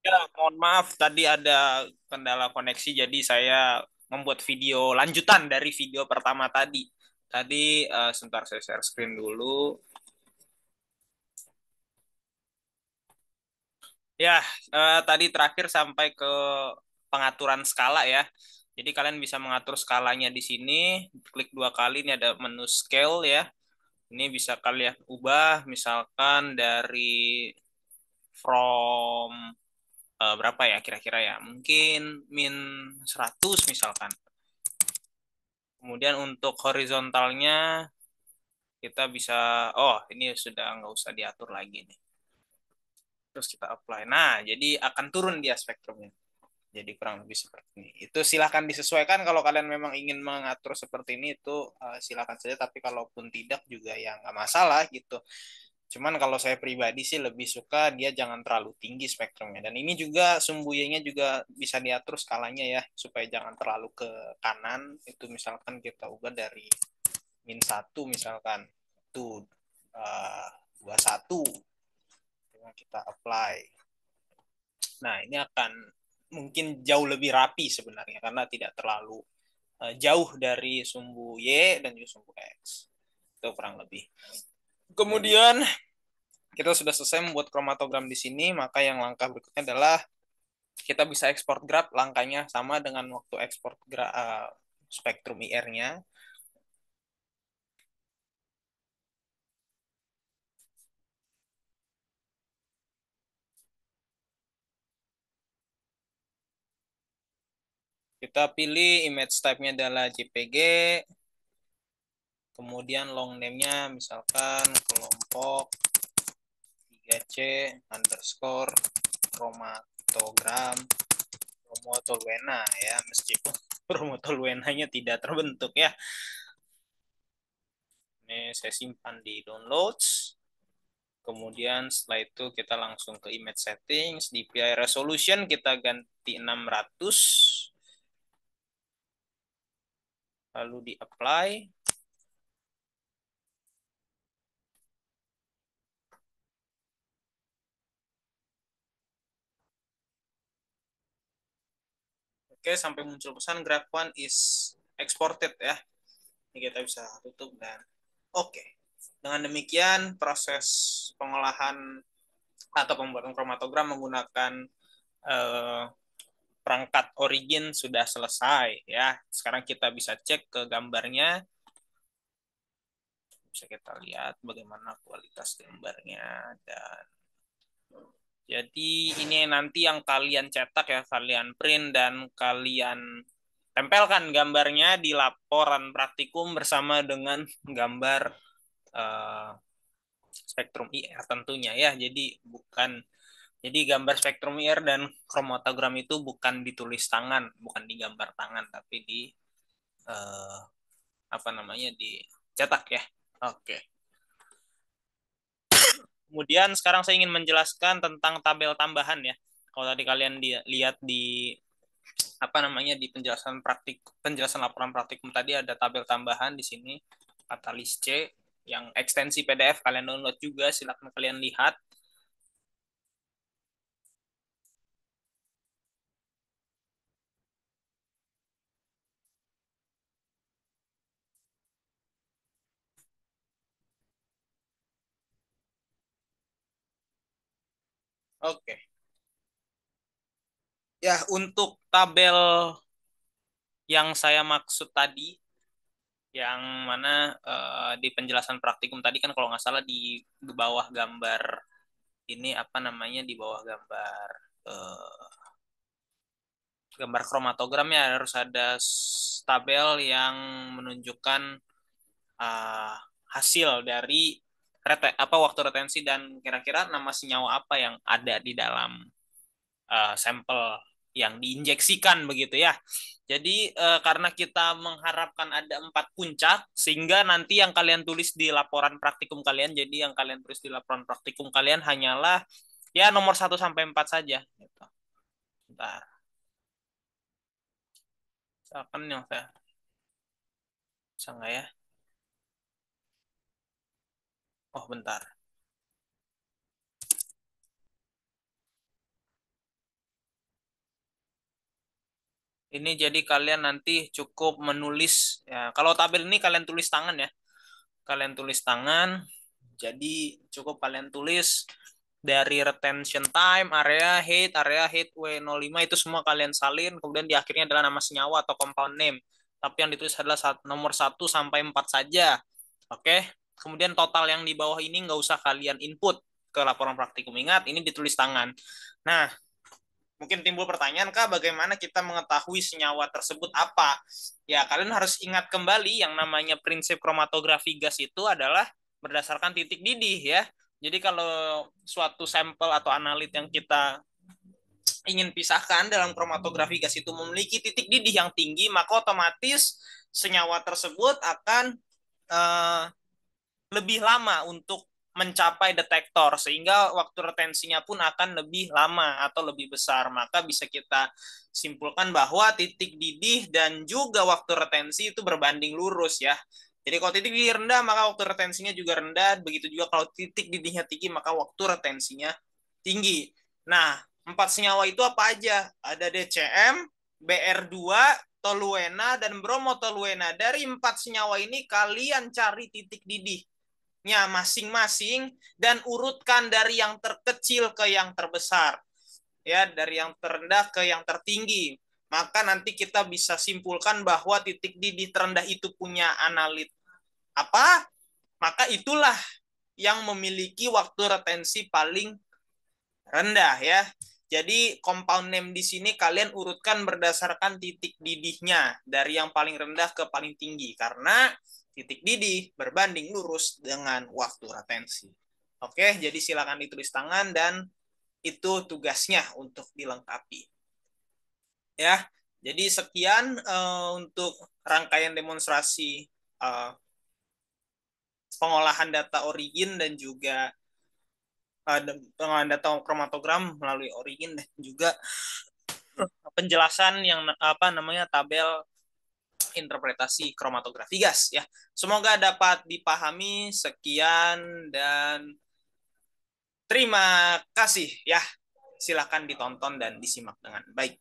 Ya, mohon maaf tadi ada kendala koneksi, jadi saya membuat video lanjutan dari video pertama tadi. Tadi sebentar saya share screen dulu. Ya, tadi terakhir sampai ke pengaturan skala ya. Jadi kalian bisa mengatur skalanya di sini. Klik dua kali, ini ada menu scale ya. Ini bisa kalian ubah, misalkan dari from berapa ya kira-kira ya? Mungkin min 100 misalkan. Kemudian untuk horizontalnya kita bisa, oh ini sudah nggak usah diatur lagi nih. Terus kita apply. Nah, jadi akan turun dia spektrumnya. Jadi kurang lebih seperti ini. Itu silahkan disesuaikan kalau kalian memang ingin mengatur seperti ini itu silahkan saja. Tapi kalaupun tidak juga ya nggak masalah gitu. Cuman kalau saya pribadi sih lebih suka dia jangan terlalu tinggi spektrumnya. Dan ini juga sumbu Y-nya juga bisa diatur skalanya ya supaya jangan terlalu ke kanan. Itu misalkan kita ubah dari min satu misalkan itu 21 kita apply. Nah, ini akan mungkin jauh lebih rapi sebenarnya karena tidak terlalu jauh dari sumbu Y dan juga sumbu X. Itu kurang lebih. Kemudian kita sudah selesai membuat kromatogram di sini, maka yang langkah berikutnya adalah kita bisa ekspor graf. Langkahnya sama dengan waktu ekspor spektrum IR-nya. Kita pilih image type-nya adalah JPG, kemudian long name-nya misalkan kelompok 3C underscore chromatogram Romotoluena ya, meskipun Romotoluenanya tidak terbentuk ya. Ini saya simpan di downloads. Kemudian setelah itu kita langsung ke image settings, DPI resolution kita ganti 600, lalu di apply. Oke, sampai muncul pesan graph one is exported ya. Ini kita bisa tutup dan oke. Dengan demikian proses pengolahan atau pembuatan kromatogram menggunakan eh, perangkat origin sudah selesai ya. Sekarang kita bisa cek ke gambarnya. Bisa kita lihat bagaimana kualitas gambarnya dan jadi ini nanti yang kalian cetak ya, kalian print dan kalian tempelkan gambarnya di laporan praktikum bersama dengan gambar uh, spektrum IR tentunya ya. Jadi gambar spektrum IR dan kromatogram itu bukan ditulis tangan, bukan digambar tangan, tapi di uh, apa namanya dicetak ya. Oke. Kemudian sekarang saya ingin menjelaskan tentang tabel tambahan ya. Kalau tadi kalian lihat di apa namanya di penjelasan laporan praktikum tadi ada tabel tambahan di sini kata list C yang ekstensi PDF kalian download juga silakan kalian lihat. Oke. Ya, untuk tabel yang saya maksud tadi yang mana di penjelasan praktikum tadi kan kalau nggak salah di bawah gambar ini apa namanya di bawah gambar gambar kromatogramnya harus ada tabel yang menunjukkan uh, hasil dari apa waktu retensi dan kira-kira nama senyawa apa yang ada di dalam sampel yang diinjeksikan begitu ya. Jadi karena kita mengharapkan ada 4 puncak, sehingga nanti yang kalian tulis di laporan praktikum kalian, jadi yang kalian tulis di laporan praktikum kalian hanyalah ya nomor 1 sampai 4 saja. Gitu. Bentar, misalkan yang saya bisa nggak ya? Oh bentar. Ini jadi kalian nanti cukup menulis ya. Kalau tabel ini kalian tulis tangan ya. Kalian tulis tangan. Jadi cukup kalian tulis dari retention time, area height W05 itu semua kalian salin. Kemudian di akhirnya adalah nama senyawa atau compound name. Tapi yang ditulis adalah nomor 1 sampai 4 saja. Oke. Kemudian total yang di bawah ini nggak usah kalian input ke laporan praktikum. Ingat, ini ditulis tangan. Nah, mungkin timbul pertanyaan, Kak, bagaimana kita mengetahui senyawa tersebut apa? Ya, kalian harus ingat kembali yang namanya prinsip kromatografi gas itu adalah berdasarkan titik didih ya. Jadi kalau suatu sampel atau analit yang kita ingin pisahkan dalam kromatografi gas itu memiliki titik didih yang tinggi, maka otomatis senyawa tersebut akan uh, lebih lama untuk mencapai detektor sehingga waktu retensinya pun akan lebih lama atau lebih besar. Maka bisa kita simpulkan bahwa titik didih dan juga waktu retensi itu berbanding lurus ya. Jadi kalau titik didih rendah maka waktu retensinya juga rendah, begitu juga kalau titik didihnya tinggi maka waktu retensinya tinggi. Nah, 4 senyawa itu apa aja? Ada DCM, BR2, toluena, dan bromotoluena. Dari 4 senyawa ini kalian cari titik didih masing-masing dan urutkan dari yang terkecil ke yang terbesar. Ya, dari yang terendah ke yang tertinggi. Maka nanti kita bisa simpulkan bahwa titik didih terendah itu punya analit apa? Maka itulah yang memiliki waktu retensi paling rendah ya. Jadi compound name di sini kalian urutkan berdasarkan titik didihnya dari yang paling rendah ke paling tinggi karena titik didih berbanding lurus dengan waktu retensi. Oke, jadi silakan ditulis tangan dan itu tugasnya untuk dilengkapi. Ya, jadi sekian untuk rangkaian demonstrasi pengolahan data origin dan juga pengolahan data kromatogram melalui origin dan juga penjelasan yang apa namanya tabel interpretasi kromatografi gas ya. Semoga dapat dipahami. Sekian dan terima kasih ya. Silakan ditonton dan disimak dengan baik.